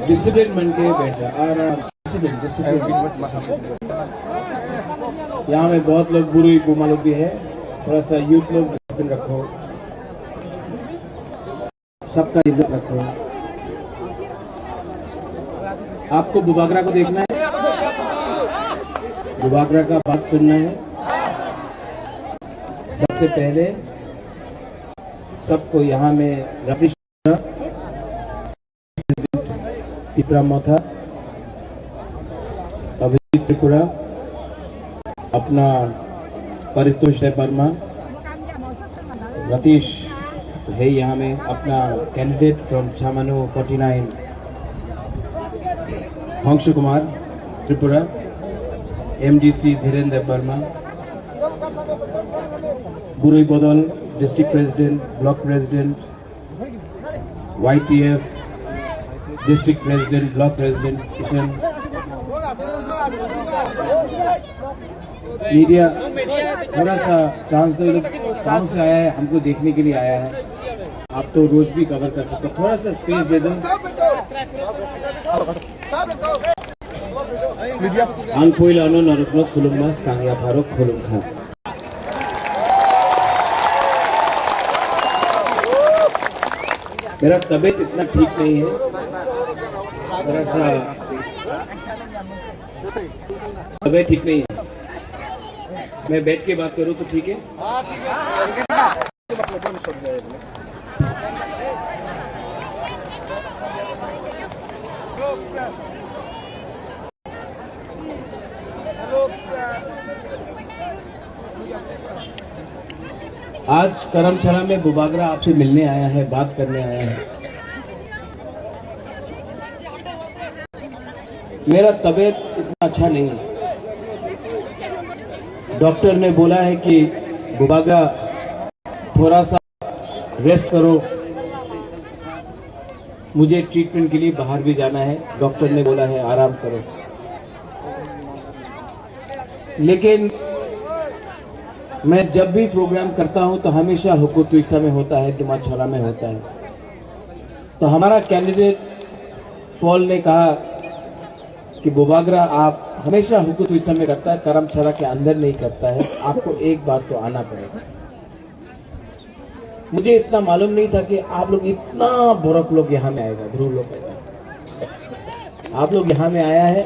Discipline बन के बैठा और यहाँ में बहुत लोग बुरी बुमा लोग भी है, थोड़ा सा यूथ लोग डिसिप्लिन रखो, सबका इज्जत रखो। आपको बुबागरा को देखना है, बुबागरा का बात सुनना है। सबसे पहले सबको यहाँ में रतीश त्रिपुरा मोथा, अभिजीत त्रिपुरा, अपना परितोष वर्मा, रतीश है यहाँ में अपना कैंडिडेट फ्रॉम छामानो 49, हंस कुमार त्रिपुरा, एमडीसी धीरेन्द्र वर्मा, बुरुई बदल district president, block president, YTF district president, block president Kishan. Media थोड़ा सा चांस दो, गाँव से आया है, हमको देखने के लिए आया है। आप तो रोज भी कवर कर सकते हो, थोड़ा सा स्पेस दे दो। आंपोइल अनो नरकलो खुलुमनास कांगिया फारूक खुलुम खान। मेरा तबीयत इतना ठीक नहीं है, थोड़ा सा तबीयत ठीक नहीं है। मैं बैठ के बात करूं तो ठीक है? आज करमशाला में बुबागरा आपसे मिलने आया है, बात करने आया है। मेरा तबीयत इतना अच्छा नहीं है। डॉक्टर ने बोला है कि बुबागरा थोड़ा सा रेस्ट करो, मुझे ट्रीटमेंट के लिए बाहर भी जाना है, डॉक्टर ने बोला है आराम करो। लेकिन मैं जब भी प्रोग्राम करता हूं तो हमेशा हुकूतुइसा में होता है, दिमाछोला में होता है। तो हमारा कैंडिडेट पॉल ने कहा कि बुबागरा आप हमेशा हुकूतुइसा में करता है, करमशाला के अंदर नहीं करता है, आपको एक बार तो आना पड़ेगा। मुझे इतना मालूम नहीं था कि आप लोग इतना बुरक लोग यहाँ में आएगा, ध्रुव लोग आएगा। आप लोग यहाँ में आया है,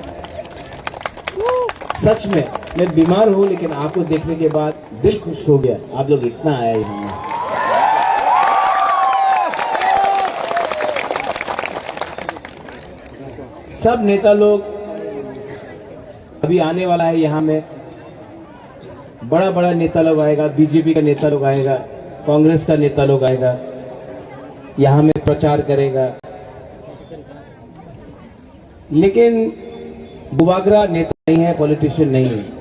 सच में मैं बीमार हूं, लेकिन आपको देखने के बाद दिल खुश हो गया, आप लोग इतना आया यहाँ में। सब नेता लोग अभी आने वाला है यहाँ में, बड़ा बड़ा नेता लोग आएगा, बीजेपी का नेता लोग आएगा, कांग्रेस का नेता लोग आएगा, यहाँ में प्रचार करेगा। लेकिन बुबागरा नेता नहीं है, पॉलिटिशियन नहीं है।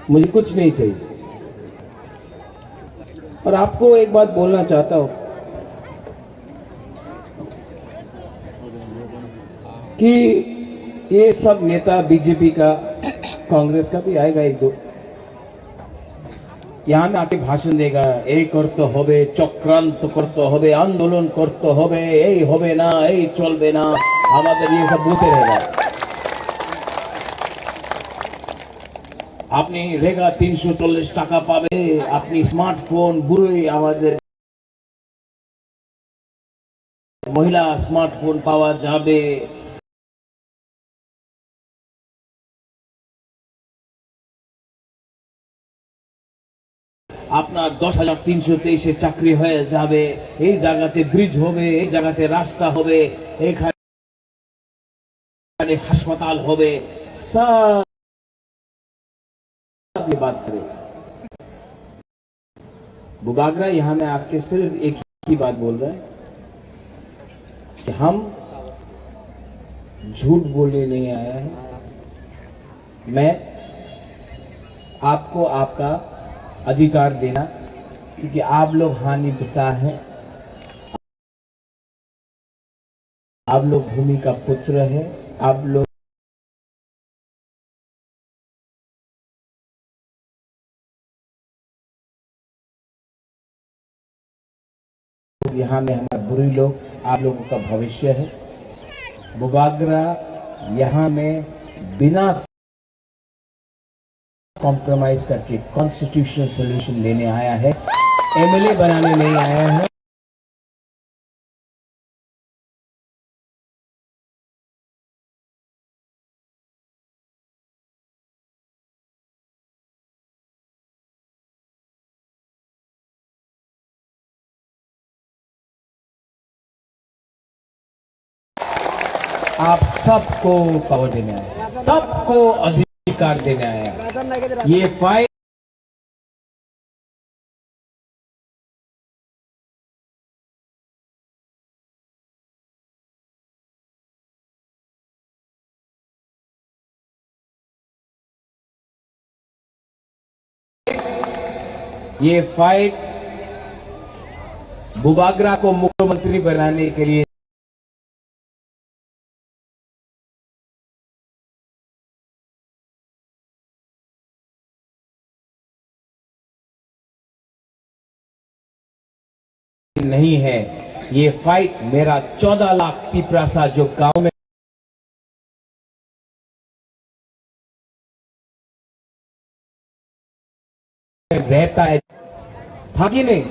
मुझे कुछ नहीं चाहिए। और आपको एक बात बोलना चाहता हूं कि ये सब नेता बीजेपी का, कांग्रेस का भी आएगा एक दो, यहाँ में आके भाषण देगा, এই করতে হবে, চক্রান্ত করতে হবে, आंदोलन করতে হবে, এই হবে না, এই চলবে না, আমাদের ये सब बोलते रहेगा। আপনি রেগা 340 টাকা পাবে, আপনি স্মার্টফোন বুড়োই আমাদের মহিলা স্মার্টফোন পাওয়া যাবে। আপনার 10,323 চাকরি হয়ে যাবে, এই জায়গাতে ব্রিজ হবে, এই জায়গাতে রাস্তা হবে, এখানে হাসপাতাল হবে, सब ये बात करें। बुबागरा यहां में आपके सिर्फ एक ही बात बोल रहा है कि हम झूठ बोलने नहीं आया है। मैं आपको आपका अधिकार देना, क्योंकि आप लोग हानि पिसा हैं, आप लोग भूमि का पुत्र है, आप लोग यहाँ में हमारे बुरी लोग, आप लोगों का भविष्य है। बुबागरा यहाँ में बिना कॉम्प्रोमाइज करके कॉन्स्टिट्यूशनल सॉल्यूशन लेने आया है, एमएलए बनाने नहीं आया है। आप सबको पावर देने आया, सबको अधिकार देने आया। ये फाइट बुबागरा को मुख्यमंत्री बनाने के लिए नहीं है। ये फाइट मेरा 14 लाख पिपरासा जो गांव में रहता है, था कि नहीं?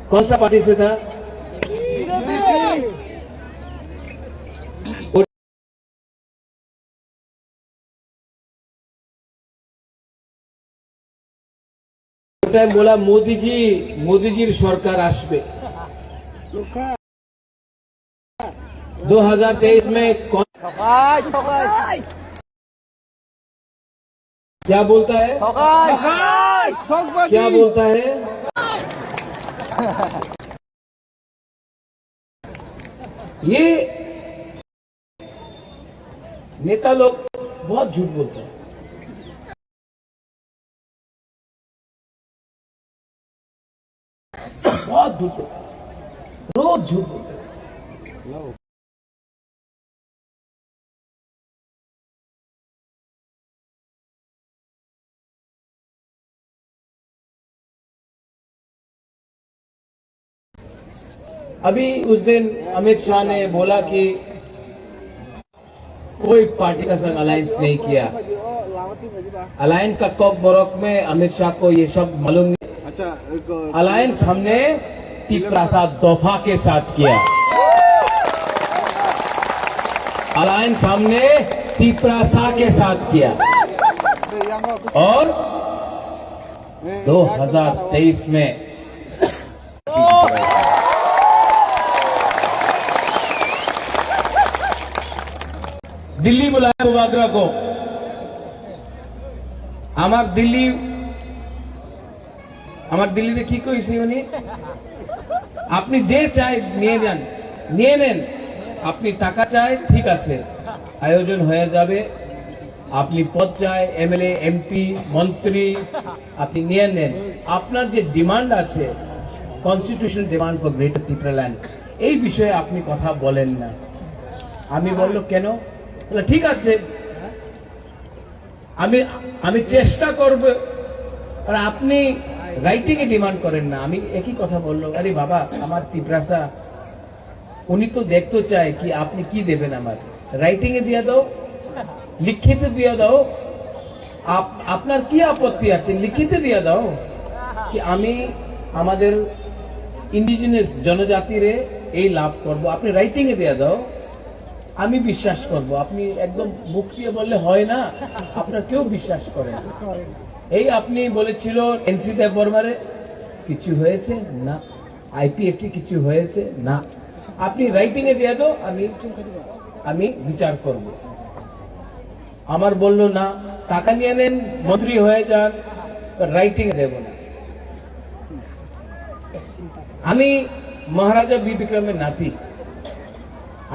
कौन सा पार्टी से था? टाइम बोला मोदी जी सरकार आसबे। 2023 में कौन क्या बोलता है? क्या बोलता है? ये नेता लोग बहुत झूठ बोलते हैं। बहुत झूठ बोलते हैं, रोज झूठ बोलते हैं। अभी उस दिन अमित शाह ने बोला कि कोई पार्टी का संग अलायंस नहीं किया। अलायंस का कॉक बरक में अमित शाह को ये शब्द मालूम नहीं। अच्छा, अलायंस हमने तिपरासा दफा के साथ किया। अलायंस हमने तिपरासा के साथ किया और 2023 में दिल्ली बुलाया बुबागरा को। আমার দিল্লিতে কি কইছে উনি? আপনি যে চাই নিয়ে যান, নিয়ে নেন। আপনি টাকা চাই, ঠিক আছে, আয়োজন হয়ে যাবে। আপনি পদ চাই, এমএলএ, এমপি, মন্ত্রী, আপনি নিয়ে নেন। আপনার যে ডিমান্ড আছে, constitutional demand for greater Tripuraland, এই বিষয়ে আপনি কথা বলেন না। আমি বলল কেন? বলে ঠিক আছে, আমি চেষ্টা করব। আর আপনি রাইটিং এ ডিমান্ড করেন না। আমি একই কথা বললো, আরে বাবা, আমার তিপরাসা উনি তো দেখতে চায় কি আপনি কি দেবেন। আমার রাইটিং এ দিয়ে দাও, লিখিত দিয়ে দাও। আপনার কি আপত্তি আছে? লিখিত দিয়ে দাও কি আমি আমাদের ইন্ডিজিনাস জনজাতিরে এই লাভ করব। আপনি রাইটিং এ দিয়ে দাও, আমি বিশ্বাস করব। আপনি একদম মুখ দিয়ে বললে হয় না, আপনার কেউ বিশ্বাস করে না। এই আপনি বলেছিল এনসি দেব বর্মারে কিছু হয়েছে না, আইপিএফটি কিছু হয়েছে না, আপনি রাইটিং এ দিয়ে দাও, আমি বিচার করব। আমার বলল না, টাকা নিয়ে নেন, মন্ত্রী হয়ে যান, রাইটিং এ দেব না। আমি মহারাজা বীর বিক্রমের নাতি,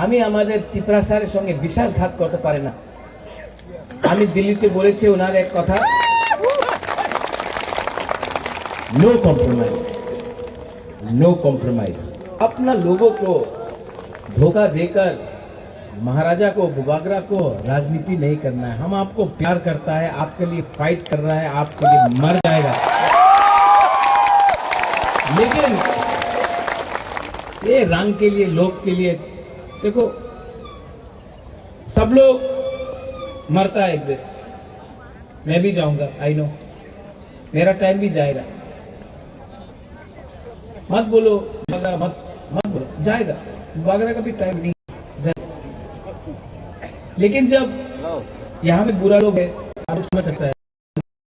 আমি আমাদের তিপরাসারের সঙ্গে বিশ্বাসঘাত করতে পারি না। আমি দিল্লিতে বলেছি ওনার এক কথা, नो कॉम्प्रोमाइज, नो कॉम्प्रोमाइज। अपना लोगों को धोखा देकर महाराजा को, बुबागरा को राजनीति नहीं करना है। हम आपको प्यार करता है, आपके लिए फाइट कर रहा है, आपके लिए मर जाएगा। लेकिन ये रंग के लिए, लोग के लिए, देखो सब लोग मरता है एक दिन, मैं भी जाऊंगा, आई नो, मेरा टाइम भी जाएगा। मत बोलो बागरा, मत बोलो, जाएगा, बागरा का भी टाइम नहीं जाएगा। लेकिन जब यहाँ पे बुरा लोग है, आप लोग समझ सकता है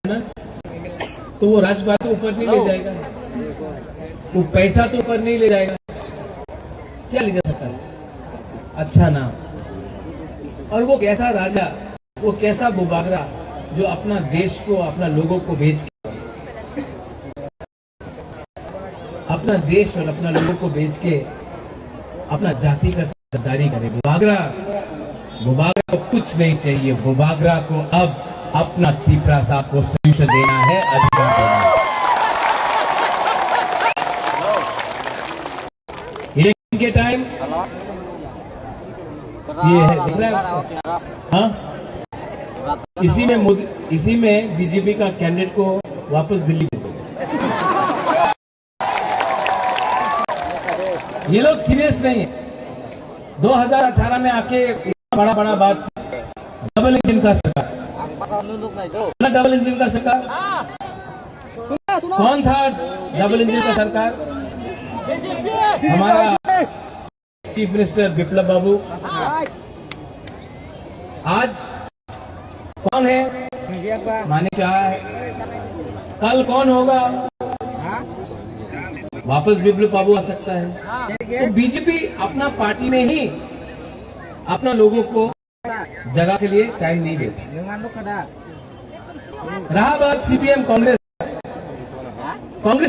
ना, तो वो राजपाट तो ऊपर नहीं ले जाएगा, वो पैसा तो ऊपर नहीं ले जाएगा, क्या ले जा सकता है? अच्छा नाम। और वो कैसा राजा, वो कैसा बुबागरा जो अपना देश को, अपना लोगों को बेच के, अपना देश और अपना लोगों को बेच के अपना जाति का सरदारी करे। बुबागरा को कुछ नहीं चाहिए, बुबागरा को अब अपना तीपरा साहब को सोल्यूशन देना है, अधिकार देना है। इनके टाइम ये है, दिख रहा है? हाँ, इसी में बीजेपी का कैंडिडेट को वापस दिल्ली भेज दिया। ये लोग सीरियस नहीं है। 2018 में आके बड़ा बड़ा बात, डबल इंजन का सरकार, डबल इंजन का सरकार कौन था? डबल इंजन का सरकार हमारा चीफ मिनिस्टर बिप्लब बाबू। आज कौन है? मानिक शाह है। कल कौन होगा? वापस बिप्लब बाबू आ सकता है। तो बीजेपी अपना पार्टी में ही अपना लोगों को जगह के लिए टाइम नहीं देती। रहा बात सीपीएम कांग्रेस,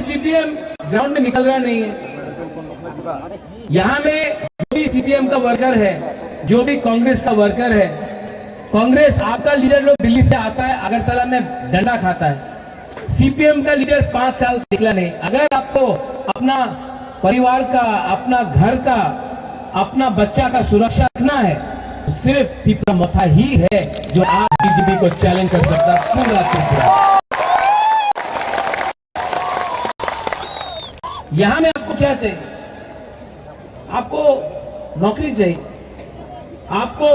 सीपीएम ग्राउंड में निकल रहा नहीं है। यहां में जो भी सीपीएम का वर्कर है, जो भी कांग्रेस का वर्कर है, कांग्रेस आपका लीडर लोग दिल्ली से आता है, अगरतला में डंडा खाता है। सीपीएम का लीडर 5 साल से निकला नहीं। अगर आपको अपना परिवार का, अपना घर का, अपना बच्चा का सुरक्षा रखना है, तो सिर्फ तीपरा मथा ही है जो आप बीजेपी को चैलेंज कर सकता है, पूरा त्रिपुरा। यहां में आपको क्या चाहिए? आपको नौकरी चाहिए, आपको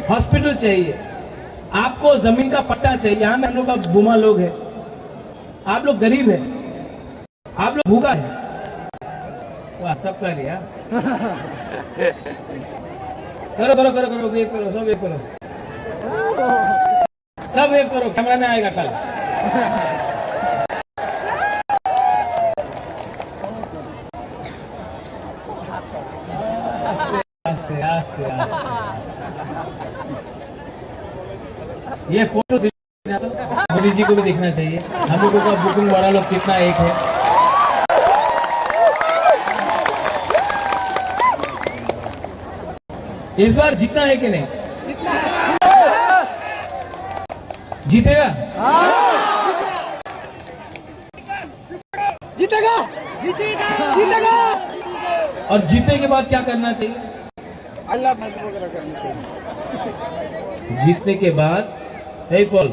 हॉस्पिटल चाहिए, आपको जमीन का पट्टा चाहिए। यहां में हम लोग का बुमा लोग है, आप लोग गरीब है, आप लोग भूखा है। वाह, सब कर लिया। करो करो करो करो, वेव करो, सब वेव करो, सब वेव करो, कैमरा में आएगा कल। आस्ते आस्ते आस्ते। ये फोटो मोदी जी को भी देखना चाहिए। हम लोगों का बुकिंग वाला लोग कितना एक है। इस बार जीतना है कि नहीं? जीतेगा? जीतेगा, जीतेगा, जीतेगा। और जीतने के बाद क्या करना चाहिए? अल्लाह वगैरह करना चाहिए। जीतने के बाद हे पॉल,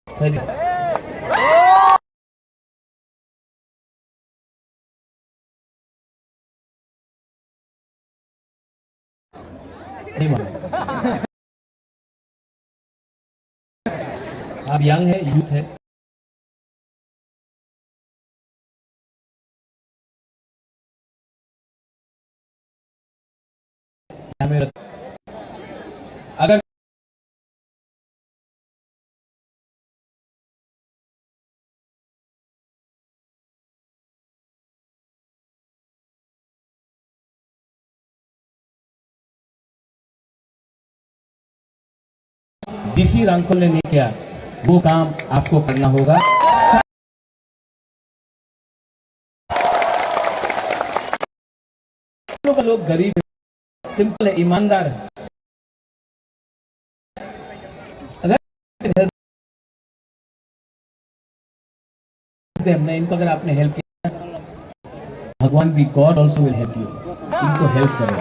सही नहीं मानो। आप यंग है, यूथ है, अगर डीसी रामखोल ने नहीं किया, वो काम आपको करना होगा। लोग गरीब, सिंपल है, ईमानदार है। अगर हमने इनको, अगर आपने हेल्प किया, भगवान भी, God also will help you. इनको हेल्प करो।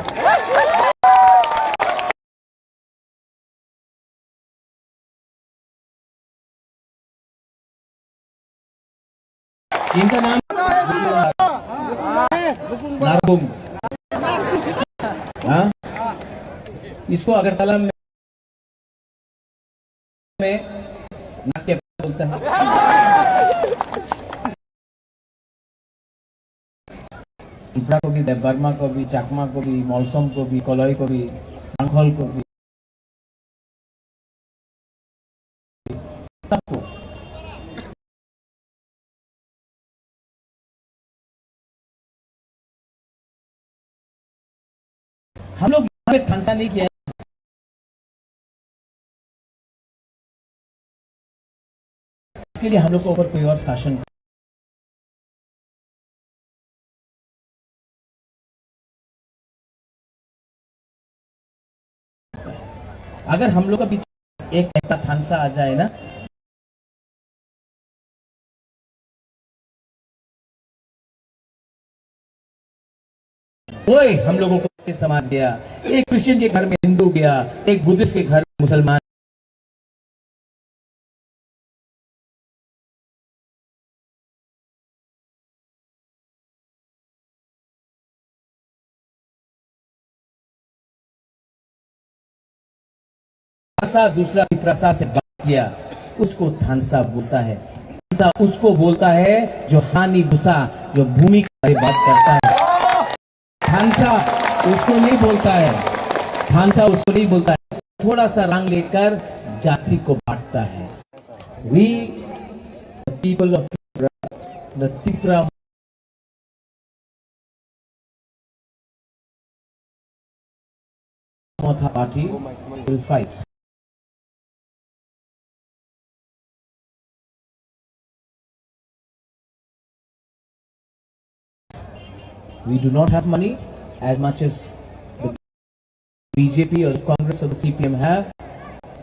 इनका नाम नागुम। हाँ, इसको अगरतला में नाट्य बोलता है। त्रिपुरा को भी, बर्मा को भी, चाकमा को भी, मौलसम को भी, कलई को भी, आंखल को भी, सबको। हम लोग यहाँ पे थानसा नहीं किया, इसके लिए हम लोग को ऊपर कोई और शासन। अगर हम लोग का बीच एक ऐसा थानसा आ जाए ना, कोई हम लोगों को समाज गया, एक क्रिश्चियन के घर में हिंदू गया, एक बुद्धिस्ट के घर में मुसलमान, दूसरा विप्रसा से बात किया, उसको थानसा बोलता है। थानसा उसको बोलता है जो हानि भूसा, जो भूमि की बात करता है। थानसा उसको नहीं बोलता है, थानसा उसको नहीं बोलता है, थोड़ा सा रंग लेकर जाति को बांटता है। We people of the Tripura Matha party will fight. We do not have money as much as the BJP or the Congress or the CPM have.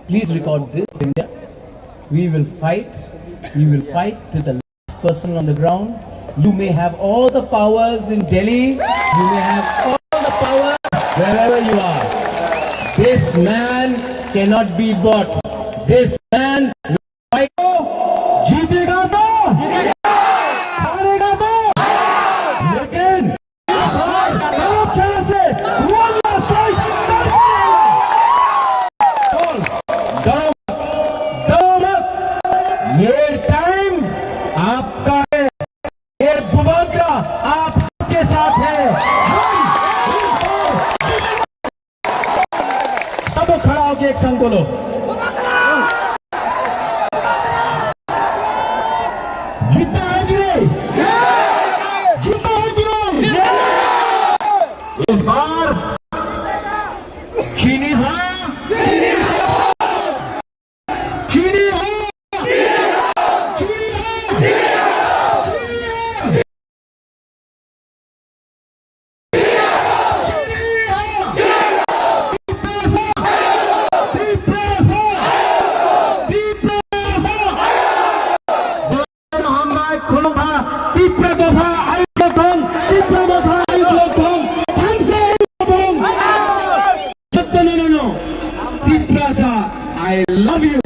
Please record this, India. We will fight. We will fight till the last person on the ground. You may have all the powers in Delhi. You may have all the power wherever you are. This man cannot be bought. This man will fight. जीतेगा तो, हारेगा तो, लेकिन से डरो मत। ये time आपका है, ये बुबाग्रा आपके साथ है। सब खड़ा होकर एक संग बोलो, जीता है कि नहीं? जीता है कि नहीं? इस बार चीनी है, चीनी है, चीनी है, I love you.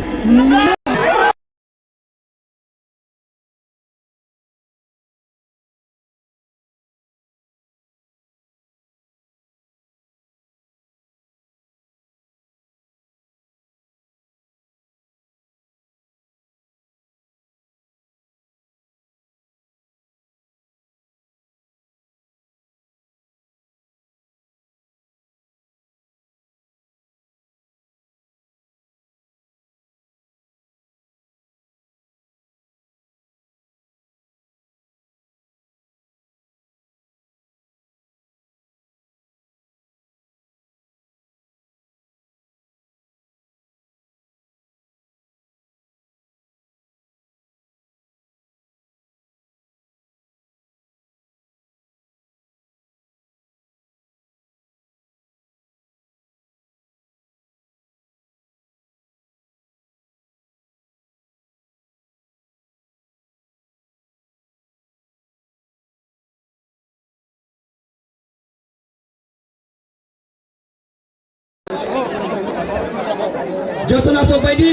joto nasok baidi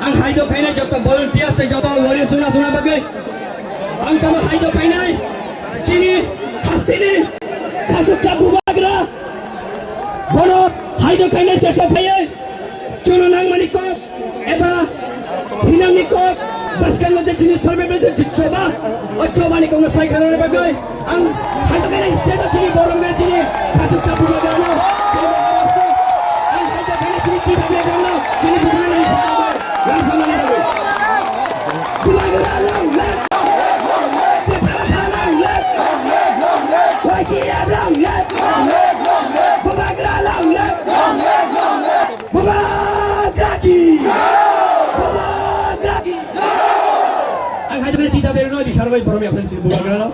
ang haido kainai joto volunteers joto warrior suna bagai ang tama haido kainai chini khastini khasukta bubagra bono haido kainai sesa bhaiye chuno nang maniko eba hinang niko baskan lo chini survey bede coba coba ni kono sai kanone bagai ang haido kainai state chini borong me chini khasukta bubagra no ang haido kainai chini ki bagai no chini bubagra yang sama ni bagai bubagra long left Wajib long left bubagra long left bubagraki ang haido kainai tidak beruno di survey borong me apnen chini bubagra long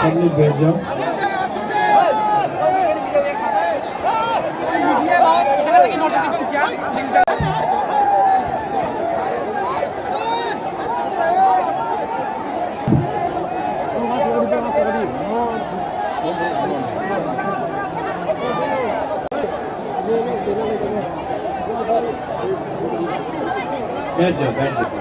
public भेज जाओ बैठ जाओ बैठ जाओ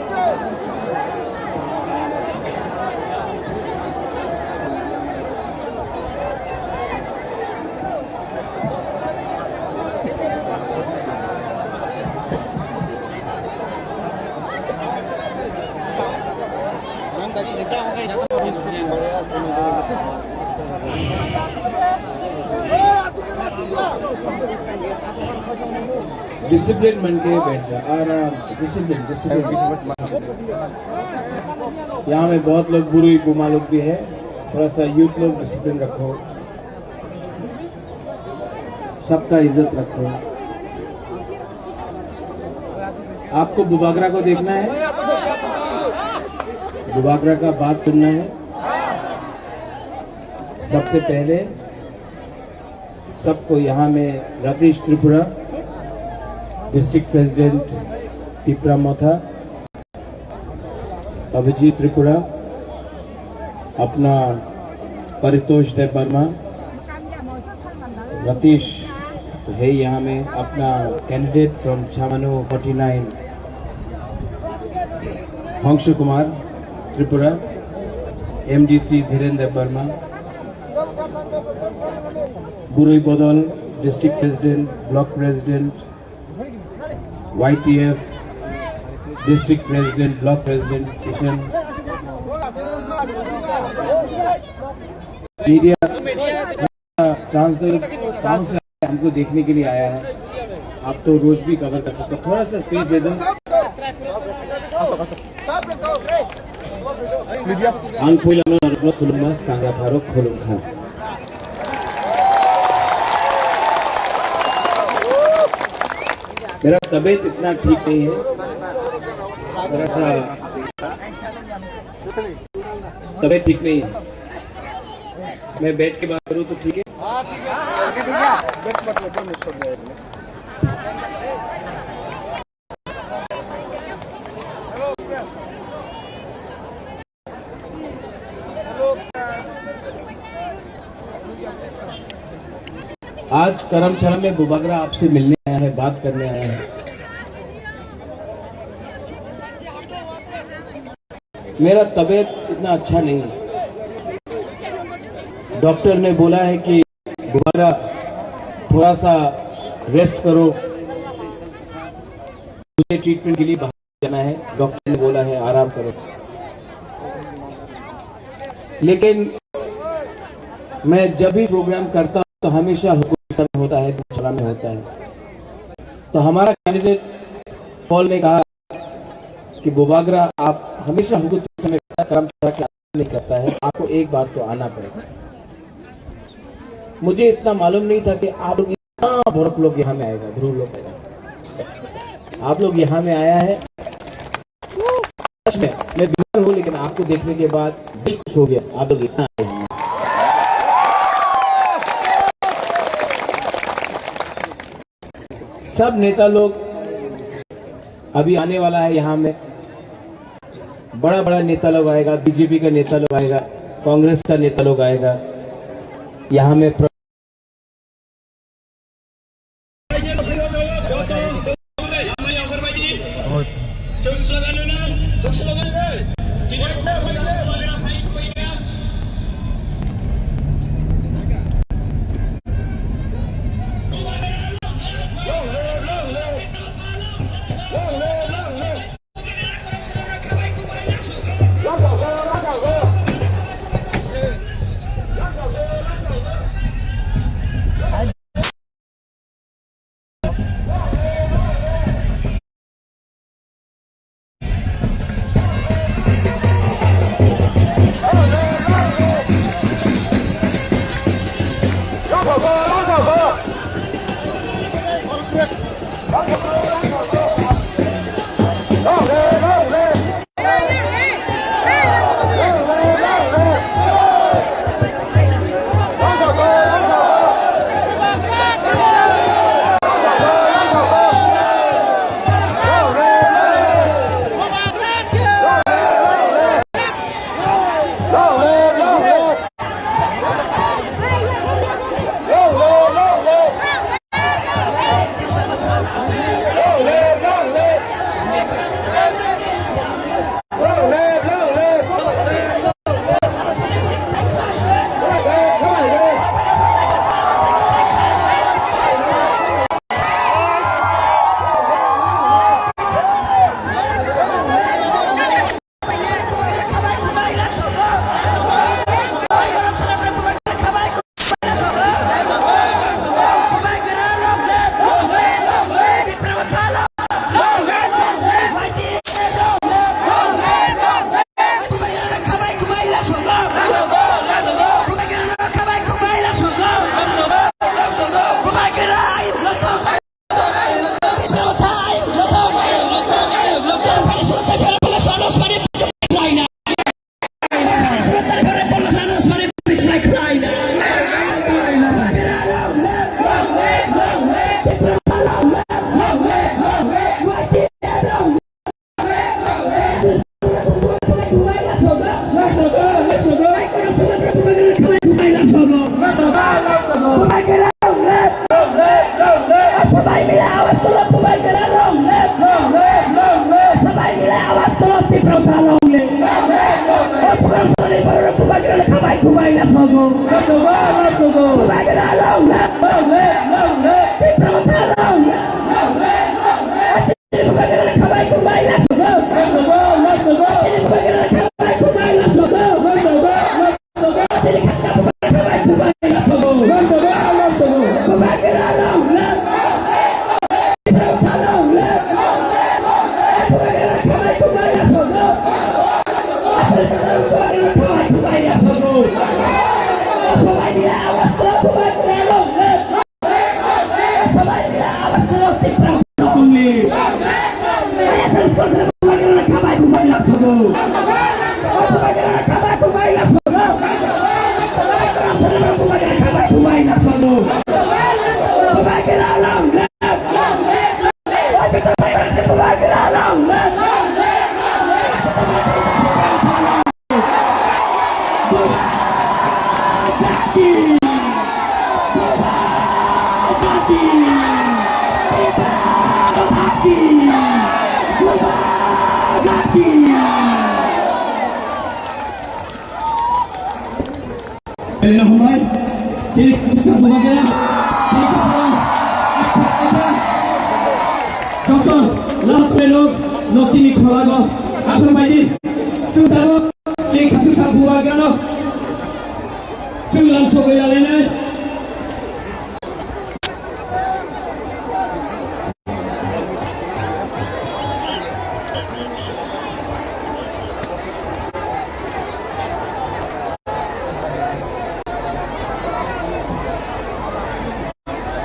discipline बन के बैठ जाओ आराम से डिसिप्लिन यहाँ में बहुत लोग बुरी गुमा लोग भी है थोड़ा सा यूथ लोग डिसिप्लिन रखो सबका इज्जत रखो आपको बुबागरा को देखना है बुबागरा का बात सुनना है सबसे पहले सबको यहाँ में रतीश त्रिपुरा डिस्ट्रिक्ट प्रेसिडेंट पिपरा मोथा अभिजीत त्रिपुरा अपना परितोष देव वर्मा रतीश है यहाँ में अपना कैंडिडेट फ्रॉम छामानो 49 हंस कुमार त्रिपुरा एमडीसी धीरेन्द्र वर्मा बुरुई बदल district president block president YTF district president block president Kishan media chance से हमको देखने के लिए आया है आप तो रोज भी कवर कर सकते हो थोड़ा सा स्पेस दे दो मेरा तबीयत इतना ठीक नहीं है थोड़ा सा तबीयत ठीक नहीं है मैं बैठ के बात करूँ तो ठीक है आज करमशाला में बुबागरा आपसे मिलने आया है बात करने आया है मेरा तबीयत इतना अच्छा नहीं है डॉक्टर ने बोला है कि बुबागरा थोड़ा सा रेस्ट करो मुझे ट्रीटमेंट के लिए बाहर जाना है डॉक्टर ने बोला है आराम करो लेकिन मैं जब भी प्रोग्राम करता हूं तो हमेशा हुकूमत में होता है धर्मशाला में होता है तो हमारा कैंडिडेट पॉल ने कहा कि बुबागरा आप हमेशा हुकूमत में कर्मचारी के नहीं करता है आपको एक बार तो आना पड़ेगा मुझे इतना मालूम नहीं था कि आप लोग इतना बहुत लोग यहाँ में आएगा ध्रुव लोग आएगा आप लोग यहाँ में आया है, सच में मैं बीमार हूँ लेकिन आपको देखने के बाद दिल खुश हो गया। आप लोग यहाँ आए हैं। सब नेता लोग अभी आने वाला है यहाँ में, बड़ा बड़ा नेता लोग आएगा, बीजेपी का नेता लोग आएगा, कांग्रेस का नेता लोग आएगा यहाँ में।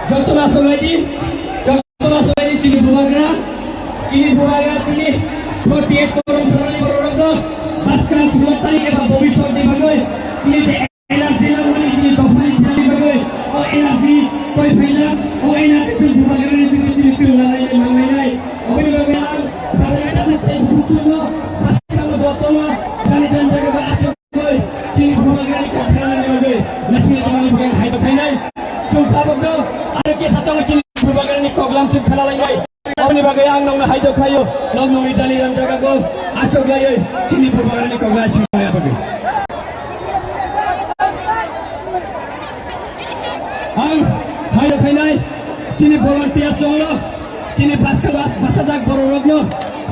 Jatuh masuk lagi, Cili Bubagra, Cini buaya ini 48 korong sarani berorogno pasca 10 tarik eba bobishor di bagai cini de energi lang mani cini dofani di bagai oh energi koi bhela oh energi tu buaya ni cini tu nalai oh ini bagai ang sarana te butuno pasca lo botono kali jan jaga ba acho koi cini buaya ni kathana ni bagai nasi tamani bagai hai to khainai chungpa bogno aro ke satong cini buaya ni koglam chung khala lai Ini bagai ang nong na haido kayo, nong nong itali ram jaga ko, acho gayo, cini bubaran ni kogla siya bagai. Ang haido kainai, cini volunteer songlo, cini basajak bororogno,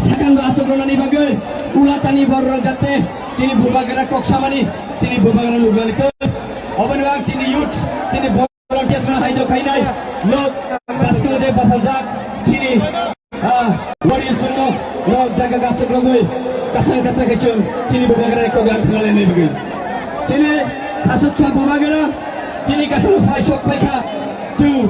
sakando acho gona ni bagai, ulatani bororog jate, cini bubagara koksamani, cini bubagara lugal ko, oben wang cini youth, cini volunteer songlo haido kainai, log baskalo je basajak. Cini, warrior semua, lo jaga gasuk lagi, kasang kecil, cini berbagai program pengenalan ini begini. Cini kasut cap berbagai, cini kasut fly shot mereka, tu,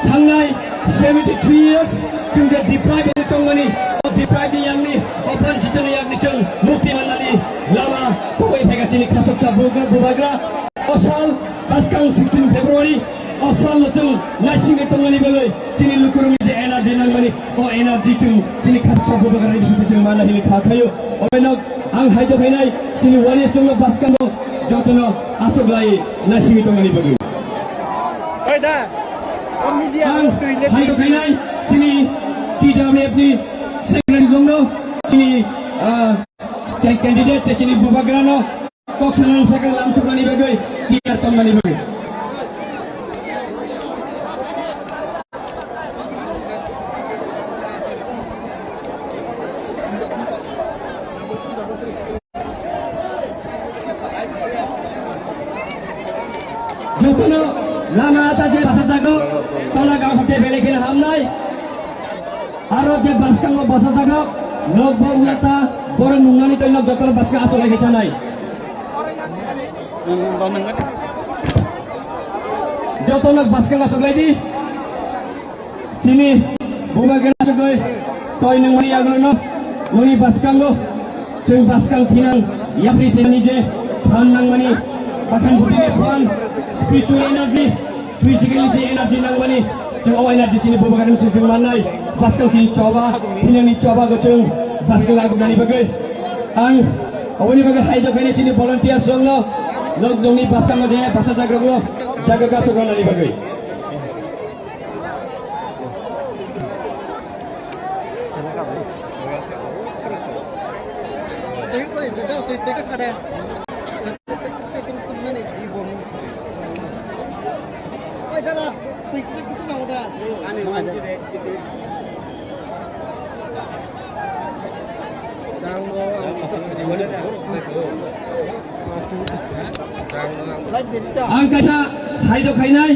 hangai 73 years, tu jadi deprive itu mani, deprive yang ni, open cerita yang ni ceng, mukti mana ni, lama, pokoknya mereka cini kasut cap berbagai, asal pasca 16 Februari. Asal macam nasi itu mani bagai, cini lukurung je energi nang mani, oh energi tu, cini kasut sabu bagai itu sudah cuma mana ini kah kayu, oh benar, ang haido kainai, cini wali semua baskan lo, jatuh lo, asal lagi nasi itu mani bagai. Ang haido kainai, cini tidak menyebni, second lo, cini candidate, cini bubagan lo, kok senang second langsung mani bagai, tiada tom mani bagai. Jokono lama ata je basa jago tola gaw hote bele kina hamnai aro je baskango basa jago log bo ulata boro nungani to log jokono baska aso lagi chanai jokono baskango aso lagi cini buba gena sogoi toy nang mani aglono muni baskango jeng baskang kinang yapri seni je han nang mani akan bukti puan spiritual energy, physical energy nang mani, jeng energy sini berbagai macam jeng manai, baskal kini coba, kini ni coba goceng, baskal lagu dari bagai, ang, awalnya bagai haido kini sini volunteer song lo, log dong ni baskal lo je, basa jaga lo, jaga gasuk lo dari bagai. Ang kasa haido kainai,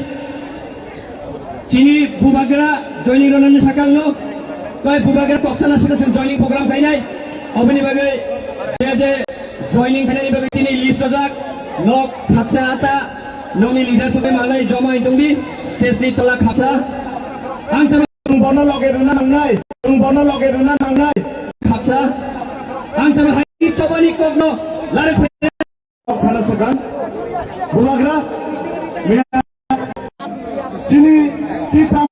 cini bubagera joining ronan sakang lo, kau bubagera koksana sudah joining program kainai, obeni bagai je joining kainai bagai cini list sajak, nok khaksa ata, noni leader sampai malai joma itu di stage ni tolak khaksa, ang teman bono loge ronan nangnai, khaksa, ang teman hai coba ni kokno, lari koksana sakang. Bumagra, Chini, Tipa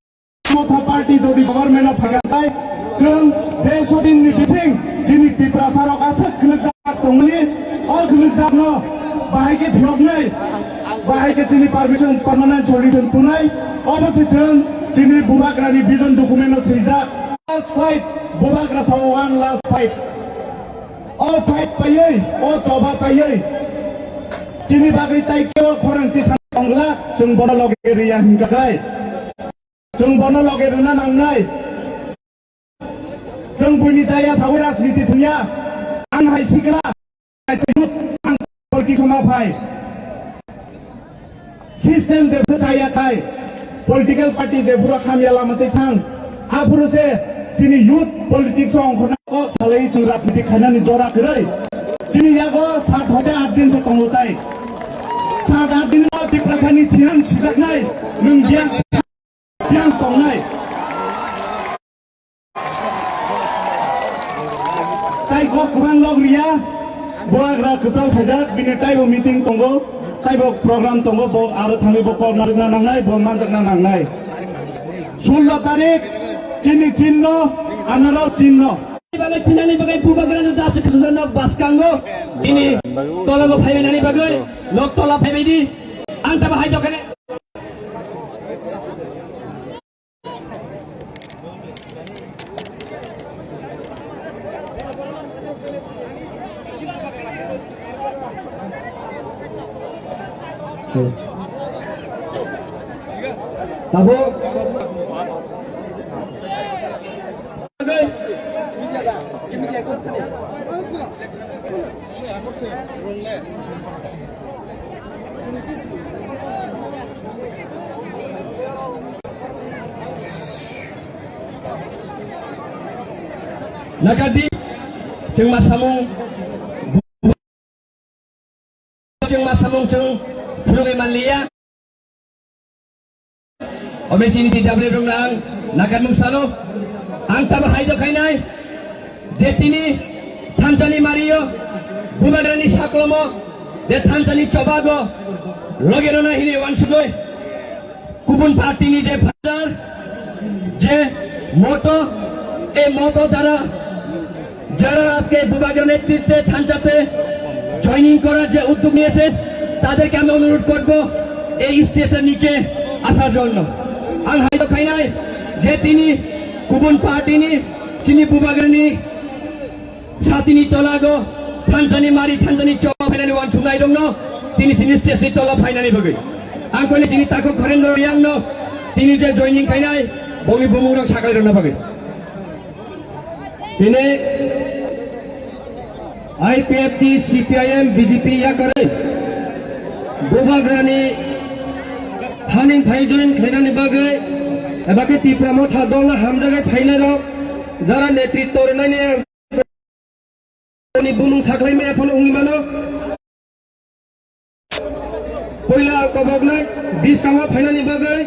Motha Party to the government of Hagatai, Jung, Desodin Nipsing, Chini Tipa Sarokasa, Kulizak Tongli, all Kulizak no, Bahike Pyognai, Bahike Chini Permission Permanent Solution tonight, opposite Chini Bumagra Vision Document of Siza, last fight, Bumagra Sawan last fight, all fight Payay, all Soba Payay. Cini bagai tai kewal korang tisan ongla, jeng bono loge riang hingga kai, jeng bono loge rena nangnai, jeng bunyi jaya sawiras niti dunia, an hai sikla, hai sejut, an politik samapai, sistem je percaya kai, political party je pura kami alamati thang, apuru se cini youth politik song kona ko salai jeng rasniti khana ni jora gerai, cini yago 7-8 दिन से तंगुtai. Saat ini di prasani tiang sejak naik, menggiang tiang tong naik. ko kurang log ria boagra kecal phajak bini taibo meeting tongo taibo program tongo bo aro thangi bo kor narikna nangnai bo manjakna nangnai 16 tarik chini chinno anaro chinno bagai tinani bagai bubagra no das kesudan nok baskango ini tolago phaibe nani bagai nok tola phaibe di anta bahai dokane tabo bagai nakadi jeung masamung jeung Pulungan Manlia Obesi ini tidak boleh berundang Nakan Mungsano Angta bahai do kainai Jetini Tanzani Mario Bumadrani Saklomo De Tanzani Cobago Logerona hini Wansugoi Kubun parti ni je Bhajar Je Moto E Moto Dara Jara aske Bumadrani নেতৃত্বে থানচাতে joining করার যে উদ্যোগ নিয়েছে তাদেরকে আমি অনুরোধ করব এই স্টেশন নিচে আসার জন্য আং হাইদো খাইনাই যে তিনি কুবুন পার্টিনি চিনি বুবাগ্রানি সাতিনি তলাগো থানজানি মারি থানজানি চ ফাইনানি ওয়ান সুনাই দংন তিনি সিনি স্টেশন তলা ফাইনানি বগৈ আং কইলে চিনি তাকো ঘরেন্দ্র রিয়াংন তিনি যে জয়েনিং খাইনাই বঙ্গি বমুরং সাকালি দংন বগৈ তিনি IPFT CPIM BJP या करे बुबाग्रानी हानिन फाइजोइन खैनानि बागै एबाके तिप्रामो थादोंना हामजागे फाइनारो जरा नेतृत्व रनायनि नि बुनुं साख्लायमे एफन उंगिमानो पहिला कबगनाय 20 कामा फाइनानि बागै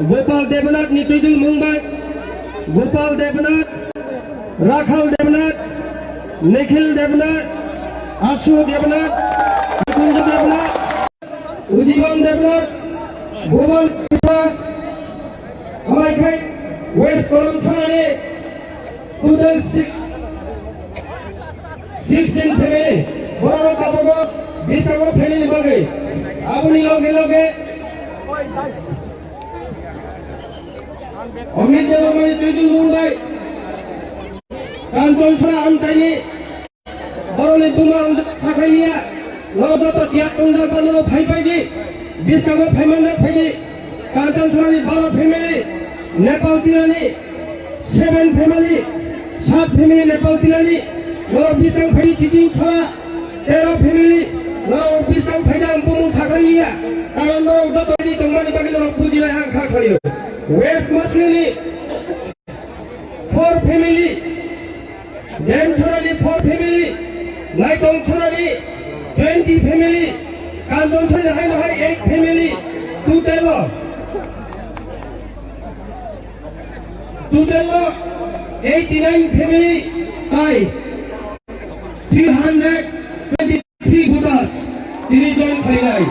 गोपाल देवनाथ नि तैदिल मुंबाय गोपाल देवनाथ राखाल देवनाथ निखिल देवनाथ आशु देवनाथ कुंज देवनाथ उजीवन देवनाथ भुवन हमारे वेस्ट कलम थाने 2016 फैमिली बड़ा काबोगो 20 काबो फैमिली बागै आपनी लोगे अमित देवमणि तैदिल मुंबाई कांचन छरा आमचाइनि बरनि बुमा थाखायनिया लजत तियाक तंजा बानलो फाइबायदि बिसकाबो फाइमानजा फाइदि कांचन छरानि 12 फेमिलि नेपाल तिलानि 7 फेमिलि 7 फेमिलि नेपाल तिलानि लो बिसकां फाइदि चिचिं छरा 13 फेमिलि लो बिसकां फाइदा बुमु साखायनिया कारण लो जतदि तंमानि बागि लो बुजिनाय आं खाखलियो waste मासलिनि 4 family Then Chorani 4 family, Naitong Chorani 20 family, Kanton Chorani 8 family, Tutelo 89 family, I 323 voters, Tirijon Kainai,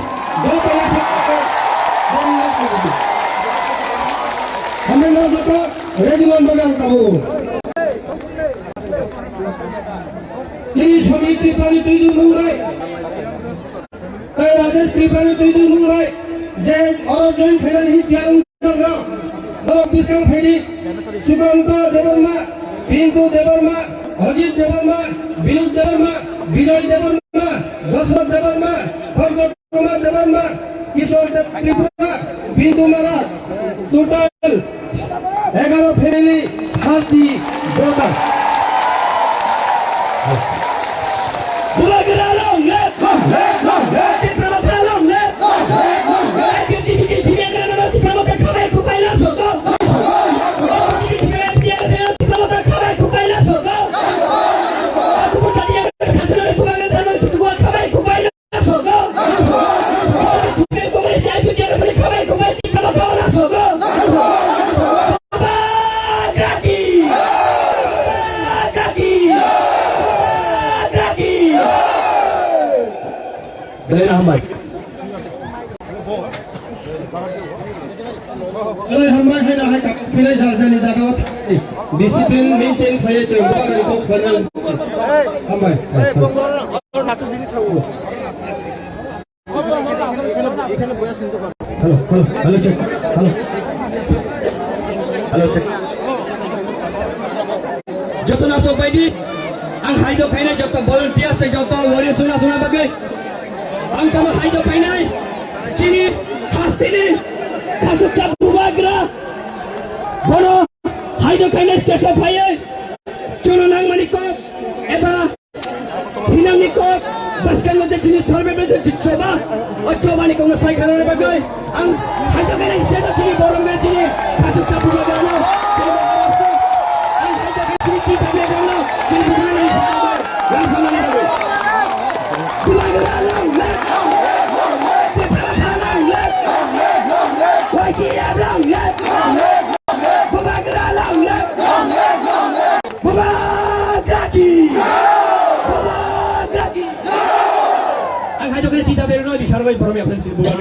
Hamena Jota, Redimon Bagang Tabu. Ini Shamiti Prani Taidu Mungrai, Rajesh Prani Taidu Mungrai, Jen Oro Jen Khairan Hitiang Sagra, Olo Pisang Phedi, Subhanta Devarma, Pintu Devarma, Ajit Devarma, Binod Devarma, Bijoy Devarma, Vasant Devarma, Pankaj Kumar Devarma, Kishore Tripura, Pintu Marat, total 11 family, 30 voters. Bubagra long left, Diplomata long left, IPFT Diplomata khabai khupaila soto, Diplomata khabai khupaila soto, aku bukan dia khabar Bubagra dalam tujuan khabai khupaila soto, Bubagra IPFT khabai khupai Diplomata orang soto, Bubagra Alena Hamai. Alena Hamai hai na hai tak pilih jani jaga disiplin maintain kaya coba kan kau kenal Hamai. Halo cek, halo cek. Joto naso paidi, ang haido kainai joto volunteer se joto warrior suna bagai. Ang kama haido kainai, chini, hastini, kasukta bubagra. Bono haido kainai station paye, chuno nang manikok, eba, hinang nikok. Baskan lo chini sorbe bete coba, coba ni kau nasai karena bagai. Ang haido kainai station chini borong me chini, kasukta bubagra no. Ang haido kena tidak beruno di sarway para mi apren sini bukan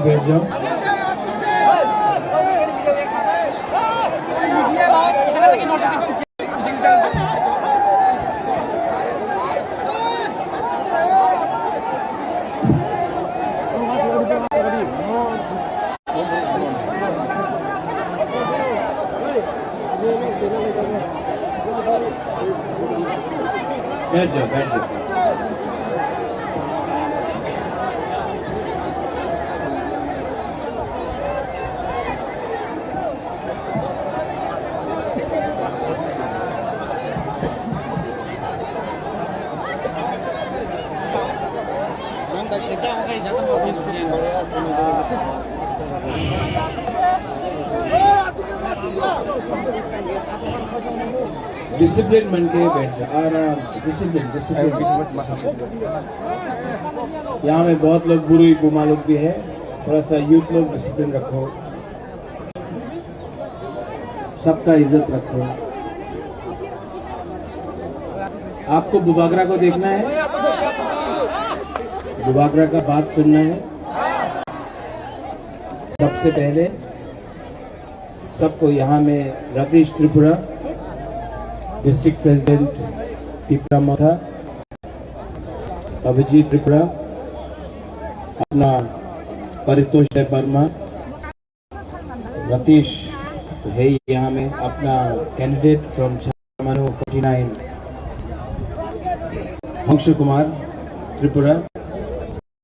बैठ जाओ discipline बन के बैठ जाओ आराम discipline यहाँ में बहुत लोग बुरी गुमा लोग भी है थोड़ा सा यूथ लोग डिसिप्लिन रखो सबका इज्जत रखो आपको बुबागरा को देखना है बुबागरा का बात सुनना है सबसे पहले सबको यहाँ में रतीश त्रिपुरा डिस्ट्रिक्ट प्रेसिडेंट त्रिपुरा मथा अभिजीत त्रिपुरा अपना परितोष वर्मा रतीश है यहाँ में अपना कैंडिडेट फ्रॉम 49 हंस कुमार त्रिपुरा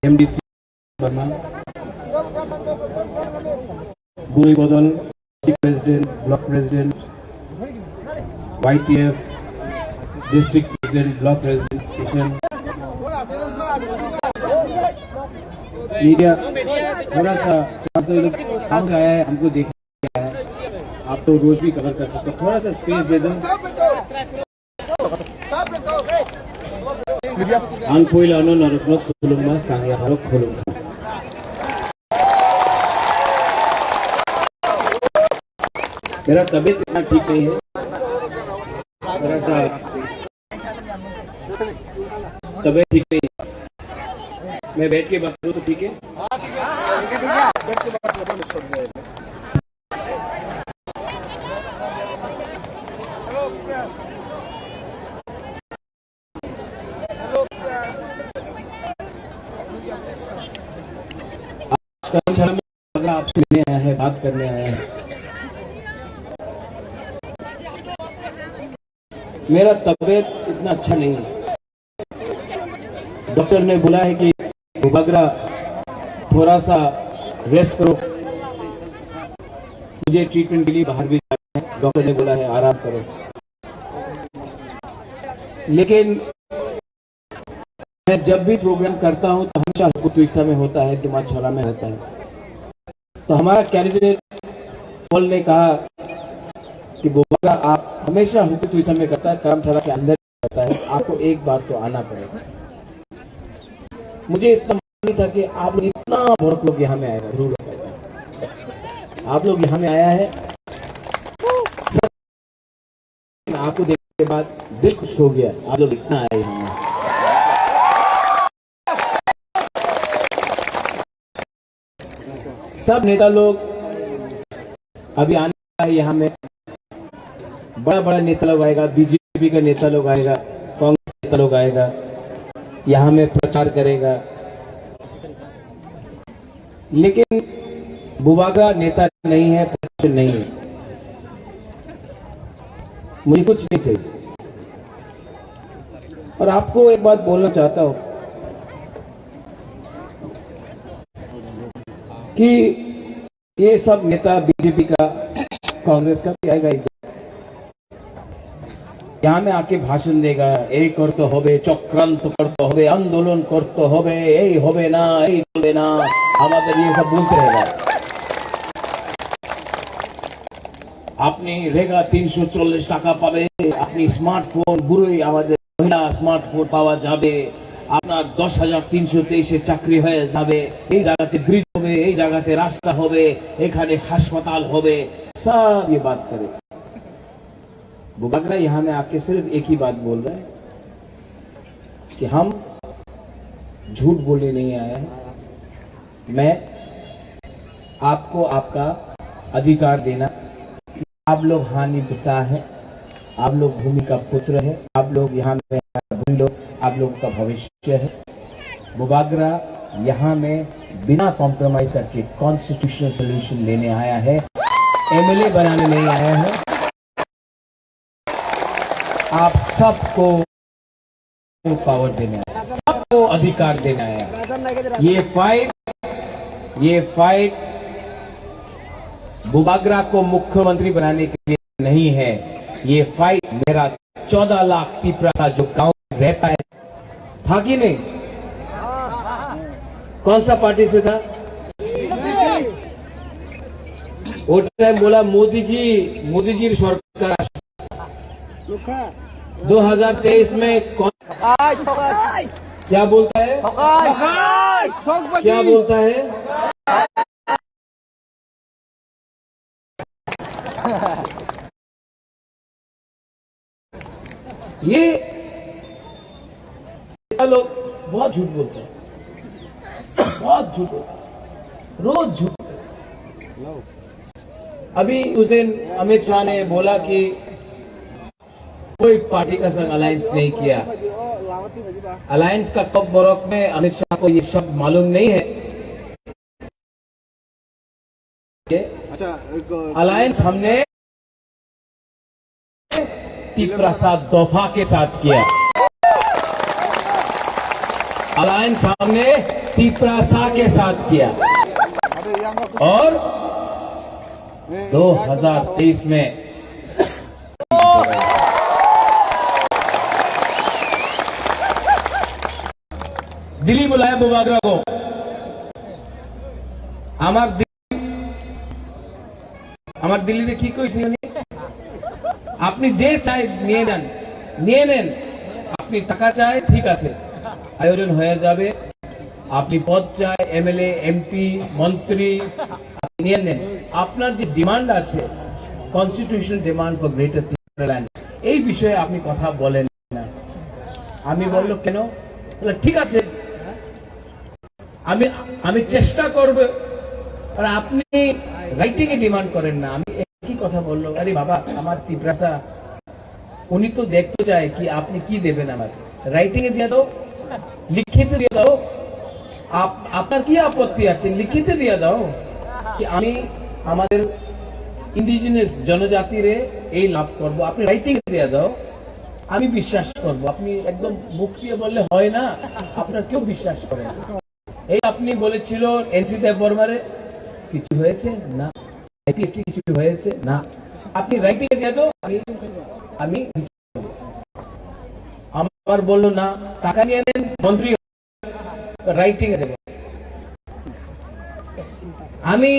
एमडीसी वर्मा बुरी बदल president block president YTF district president block president Kishan media थोड़ा सा काम आया है हमको देखा है आप तो रोज भी कवर कर सकते थोड़ा सा स्पेस दे दो ang poila ano naruklok tulong mas kang harok khulong मेरा तबीयत इतना ठीक नहीं है मेरा सा तबीयत ठीक नहीं है मैं बैठ के बात करूँ तो ठीक है अगर आपसे मिलने आया है बात करने आया है मेरा तबीयत इतना अच्छा नहीं है डॉक्टर ने बोला है कि बुबागरा थोड़ा सा रेस्ट करो मुझे ट्रीटमेंट के लिए बाहर भी जाना है डॉक्टर ने बोला है आराम करो लेकिन मैं जब भी प्रोग्राम करता हूं तो हमेशा हुकुतुइसा में होता है, दुमाछोरा में होता है। तो हमारा कैंडिडेट पॉल ने कहा कि बुबागरा आप हमेशा हुकुतुइसा में करता है, करमशाला के अंदर करता है, आपको एक बार तो आना पड़ेगा। मुझे इतना मालूम था कि आप लोग इतना बहुत लोग यहाँ में आएगा, जरूर आप लोग यहाँ में आया है। आपको देखने के बाद दिल खुश हो गया, आप लोग इतना आए हैं। सब नेता लोग अभी आने वाला है यहाँ में, बड़ा बड़ा नेता लोग आएगा, बीजेपी का नेता लोग आएगा, कांग्रेस नेता लोग आएगा, यहाँ में प्रचार करेगा। लेकिन बुबागरा नेता नहीं है, पक्ष नहीं है, मुझे कुछ नहीं चाहिए। और आपको एक बात बोलना चाहता हूं कि ये सब नेता बीजेपी का, कांग्रेस का भी आएगा, यहाँ में आके भाषण देगा, এই করতে হবে, চক্রান্ত করতে হবে, आंदोलन করতে হবে, এই হবে না, এই চলবে না, আমাদের ये सब बोलते रहेगा। আপনি রেগা 340 টাকা পাবে, আপনি স্মার্টফোন বুড়োই আমাদের মহিলা স্মার্টফোন পাওয়া যাবে, আপনার 10,323 চাকরি হয়ে যাবে, এই জায়গাতে ব্রিজ হবে, এই জায়গাতে রাস্তা হবে, এখানে হাসপাতাল হবে, सब ये बात करे। बुबागरा यहां में आके सिर्फ एक ही बात बोल रहे हैं कि हम झूठ बोलने नहीं आए हैं, मैं आपको आपका अधिकार देना। आप लोग हानि बिसा है, आप लोग भूमि का पुत्र है, आप लोग यहाँ में भूमि लोग, आप लोगों का भविष्य है। बुबागरा यहाँ में बिना कॉम्प्रोमाइज करके कॉन्स्टिट्यूशनल सोल्यूशन लेने आया है, एमएलए बनाने नहीं आया है। आप सबको पावर देने आया, सबको अधिकार देने आया। ये फाइट बुबागरा को मुख्यमंत्री बनाने के लिए नहीं है, ये फाइट मेरा 14 लाख पिपरा जो गांव रहता है, था कि नहीं? कौन सा पार्टी से था? वो टाइम बोला मोदी जी सरकार 2023 में कौन क्या बोलता है? क्या बोलता है? ये लोग बहुत झूठ बोलते हैं, बहुत झूठ बोलते हैं, रोज झूठ। अभी उस दिन अमित शाह ने बोला कि कोई पार्टी का संग अलायंस नहीं किया। अलायंस का कब बरौक में अमित शाह को ये शब्द मालूम नहीं है। अलायंस हमने प्रसाद दोफा के साथ किया, अलायंस हमने तीपरासा के साथ किया, और 2023 में दिल्ली बुलाया बुबागरा को। আমার দিল্লিতে কি কইছি উনি, আপনি যে চাই নিয়ে নেন, আপনি টাকা চাই ঠিক আছে, আয়োজন হয়ে যাবে, আপনি পদ চাই, এমএলএ এমপি মন্ত্রী আপনি নিয়ে নেন, আপনার যে ডিমান্ড আছে constitutional demand for greater Tripuraland, এই বিষয়ে আপনি কথা বলেন না। আমি বলল কেন? বলে ঠিক আছে আমি চেষ্টা করব, আর আপনি রাইটিং এ ডিমান্ড করেন না। আমি একই কথা বললো, আরে বাবা আমার তিপ্রাসা উনি তো দেখতে চায় কি আপনি কি দেবেন, আমাকে রাইটিং এ দিয়ে দাও, লিখিত দিয়ে দাও, আপনার কি আপত্তি আছে লিখিত দিয়ে দাও কি আমি আমাদের ইন্ডিজিনাস জনজাতিরে এই লাভ করব, আপনি রাইটিং এ দিয়ে দাও, আমি বিশ্বাস করব। আপনি একদম মুখ দিয়ে বললে হয় না, আপনার কেউ বিশ্বাস করে না। এই আপনি বলেছিল এনসি দেব বর্মারে কিছু হয়েছে না, কিছু হয়েছে না, আপনি রাইটিং এ দিয়ে দাও, আমি আমার বললো না টাকা নিয়ে নেন মন্ত্রী রাইটিং এ দেবে আমি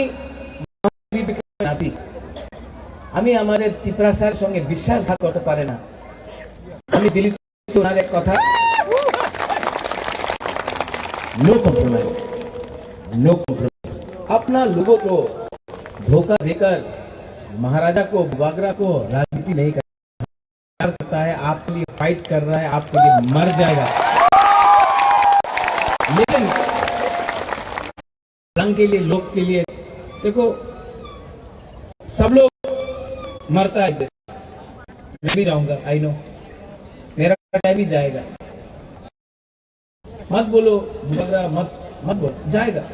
আমি আমাদের ত্রিপুরাসার সঙ্গে বিশ্বাসঘাত করতে পারে না আমি দিল্লি ওনার এক কথা नो कॉम्प्रोमाइज नो कॉम्प्रोमाइज अपना लोगों को धोखा देकर महाराजा को वागरा को राजनीति नहीं करता है आपके लिए फाइट कर रहा है आपके लिए मर जाएगा लेकिन रंग के लिए लोग के लिए देखो सब लोग मरता है मैं भी जाऊंगा आई नो मेरा टाइम भी जाएगा मत बोलो मत बोलो जाएगा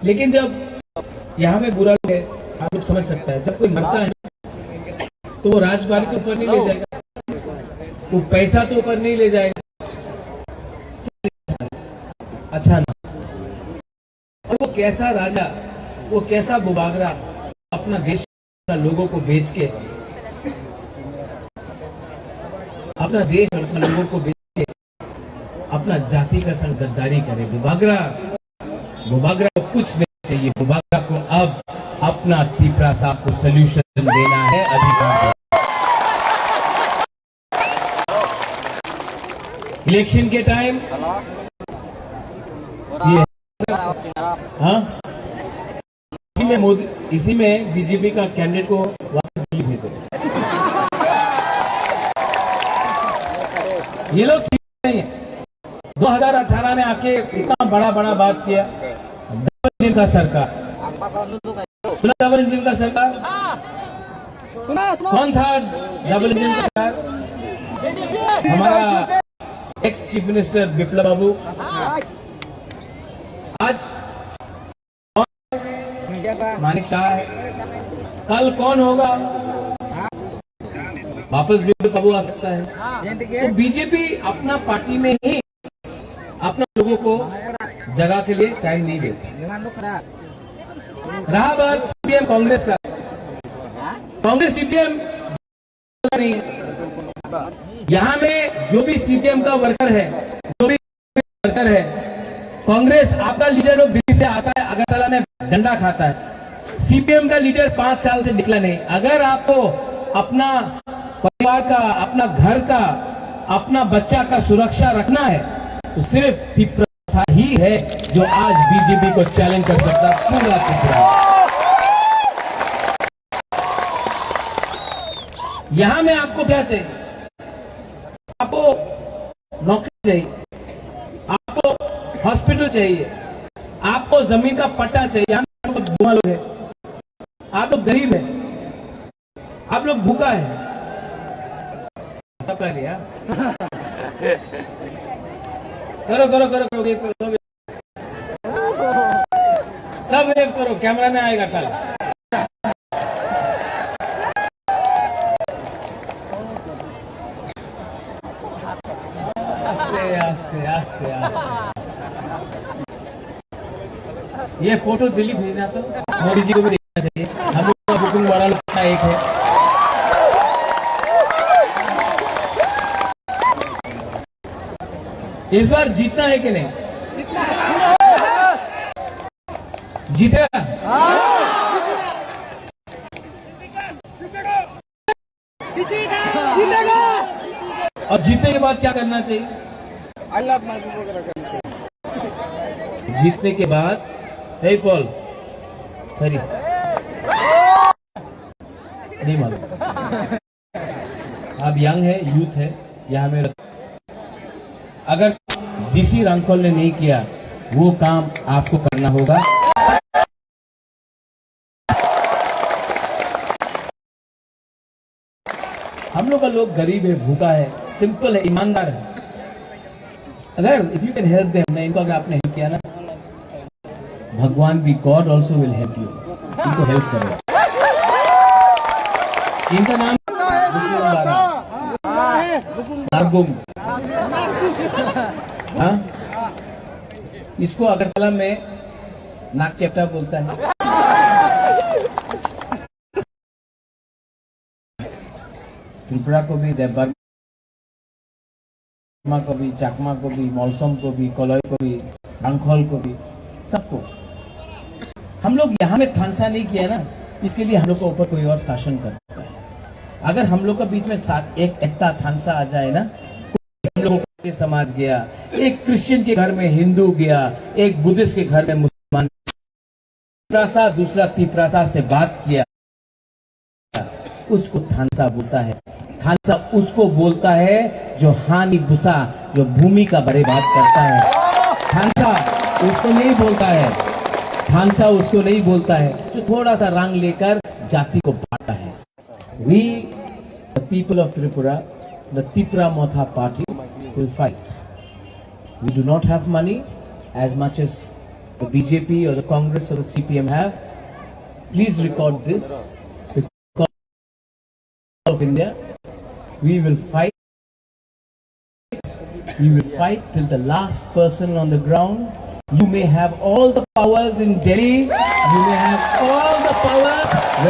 लेकिन जब यहाँ में बुरा लोग है आप लोग समझ सकता है जब कोई मरता है तो वो राजबाड़ी के ऊपर नहीं ले जाएगा वो पैसा तो ऊपर नहीं ले जाएगा अच्छा ना और वो कैसा राजा वो कैसा बुबागरा अपना देश लोगों को बेच के अपना देश और अपने लोगों को बेच के अपना जाति का संग गद्दारी करे बुबागरा को कुछ नहीं चाहिए बुबागरा को अब अपना त्रिपुरा साहब को सोल्यूशन देना है अधिकार इलेक्शन के टाइम ये हाँ इसी में बीजेपी का कैंडिडेट को वापस दिल्ली भेज दो ये लोग नहीं है 2018 में आके इतना बड़ा बात किया डबल इंजन का सरकार सुना डबल इंजन का सरकार कौन था डबल इंजन का सरकार हमारा एक्स चीफ मिनिस्टर विप्लव बाबू आज मानिक शाह है कल कौन होगा वापस विप्लव बाबू आ सकता है तो बीजेपी अपना पार्टी में ही अपना लोगों को जगह के लिए टाइम नहीं देती रहा बात सीपीएम कांग्रेस का कांग्रेस सीपीएम नहीं यहाँ में जो भी सीपीएम का वर्कर है कांग्रेस आपका लीडर लोग दिल्ली से आता है अगरतला में डंडा खाता है सीपीएम का लीडर 5 साल से निकला नहीं अगर आपको अपना परिवार का अपना घर का अपना बच्चा का सुरक्षा रखना है तो सिर्फ त्रिपुरा ही है जो आज बीजेपी को चैलेंज कर सकता है पूरा त्रिपुरा यहां में आपको क्या चाहिए आपको नौकरी चाहिए आपको हॉस्पिटल चाहिए आपको जमीन का पट्टा चाहिए यहां लोग है आप लोग गरीब है आप लोग भूखा है सब लिया करो सब रेप करो कैमरा में आएगा कल आस्ते ये फोटो दिल्ली भेजना तो मोदी जी को भी देखना चाहिए हम लोग का बुकिंग वाला लगता एक है इस बार जीतना है कि नहीं जीतेगा और जीतने के बाद क्या करना चाहिए जीतने के बाद हे पॉल सॉरी नहीं मालूम आप यंग है यूथ है यहाँ में अगर डीसी रामखोल ने नहीं किया वो काम आपको करना होगा हम लोग का लोग गरीब है भूखा है सिंपल है ईमानदार है अगर if you can help them ना इनको अगर आपने हेल्प किया ना भगवान भी God also will help you इनको हेल्प करो इनका नाम हाँ इसको अगरतला में नाक चेप्टा बोलता है त्रिपुरा को भी, बर्मा को भी, चाकमा को भी, मौसम को भी, कोलोई को भी, अंखोल को भी, सबको। हम लोग यहाँ में थानसा नहीं किया ना, इसके लिए हम लोग के ऊपर कोई और शासन करता है। अगर हम लोग के बीच में साथ एक एकता थानसा आ जाए ना, हम लोगों के समाज गया, एक क्रिश्चियन के घर में हिंदू गया, एक बुद्धिस्ट के घर में मुसलमान, दूसरा तिपरासा से बात किया, उसको थानसा बोलता है। थानसा उसको बोलता है जो हानि भूसा, जो भूमि का बर्बाद करता है। थानसा उसको नहीं बोलता है, थानसा उसको नहीं बोलता है जो थोड़ा सा रंग लेकर जाति को बांटता है। We, the people of Tripura, the Tripura Motha Party, will fight. We do not have money as much as the BJP or the Congress or the CPM have. Please record this. Because of India, we will fight. We will fight till the last person on the ground. You may have all the powers in Delhi. You may have all the powers.